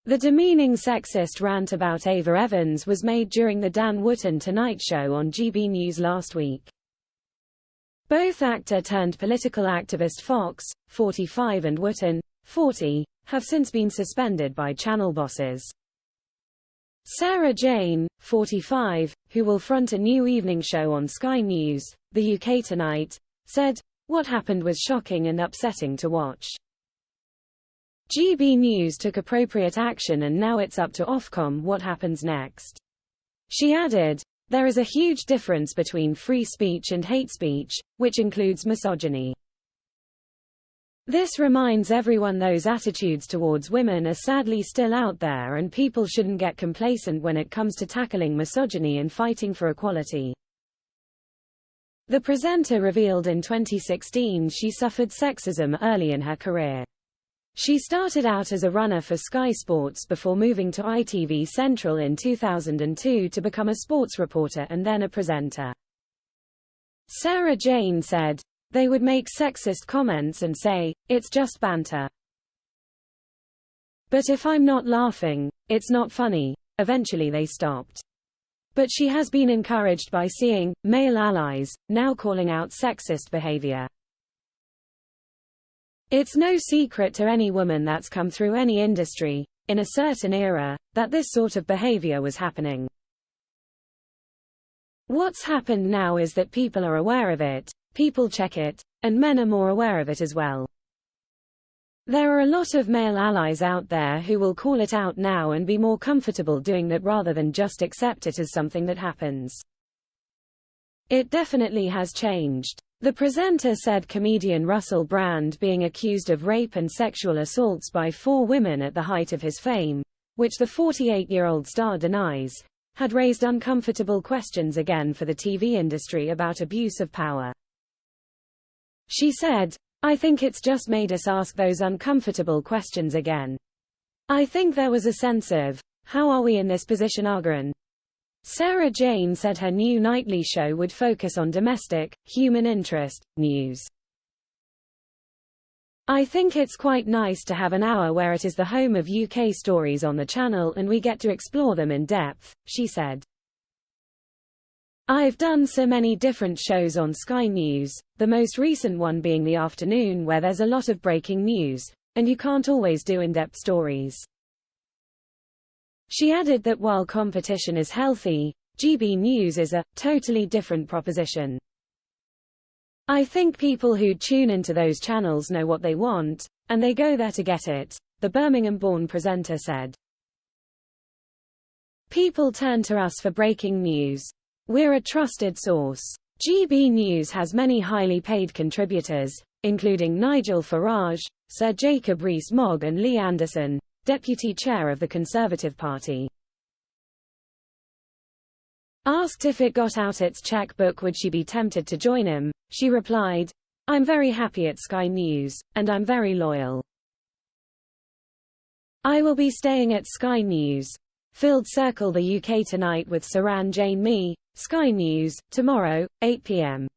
The demeaning sexist rant about Ava Evans was made during the Dan Wootton Tonight show on GB News last week. Both actor-turned-political activist Fox, 45, and Wootton, 40, have since been suspended by channel bosses. Sarah Jane, 45, who will front a new evening show on Sky News, the UK Tonight, said, "What happened was shocking and upsetting to watch. GB News took appropriate action and now it's up to Ofcom what happens next." She added, "There is a huge difference between free speech and hate speech, which includes misogyny. This reminds everyone those attitudes towards women are sadly still out there and people shouldn't get complacent when it comes to tackling misogyny and fighting for equality." The presenter revealed in 2016 she suffered sexism early in her career. She started out as a runner for Sky Sports before moving to ITV Central in 2002 to become a sports reporter and then a presenter. Sarah Jane said, "They would make sexist comments and say, 'It's just banter. But if I'm not laughing, it's not funny.' Eventually they stopped." But she has been encouraged by seeing male allies now calling out sexist behavior. "It's no secret to any woman that's come through any industry, in a certain era, that this sort of behavior was happening. What's happened now is that people are aware of it, people check it, and men are more aware of it as well. There are a lot of male allies out there who will call it out now and be more comfortable doing that rather than just accept it as something that happens. It definitely has changed." The presenter said comedian Russell Brand being accused of rape and sexual assaults by 4 women at the height of his fame, which the 48-year-old star denies, had raised uncomfortable questions again for the TV industry about abuse of power. She said, "I think it's just made us ask those uncomfortable questions again. I think there was a sense of, how are we in this position again?" Sarah Jane said her new nightly show would focus on domestic, human interest, news. "I think it's quite nice to have an hour where it is the home of UK stories on the channel and we get to explore them in depth," she said. "I've done so many different shows on Sky News, the most recent one being the afternoon where there's a lot of breaking news, and you can't always do in-depth stories." She added that while competition is healthy, GB News is a totally different proposition. "I think people who tune into those channels know what they want, and they go there to get it," the Birmingham-born presenter said. "People turn to us for breaking news. We're a trusted source. GB News has many highly paid contributors, including Nigel Farage, Sir Jacob Rees-Mogg and Lee Anderson, Deputy Chair of the Conservative Party." Asked if it got out its checkbook would she be tempted to join him, she replied, "I'm very happy at Sky News, and I'm very loyal. I will be staying at Sky News." Filled Circle the UK Tonight with Sarah Jane Me, Sky News, tomorrow, 8 p.m.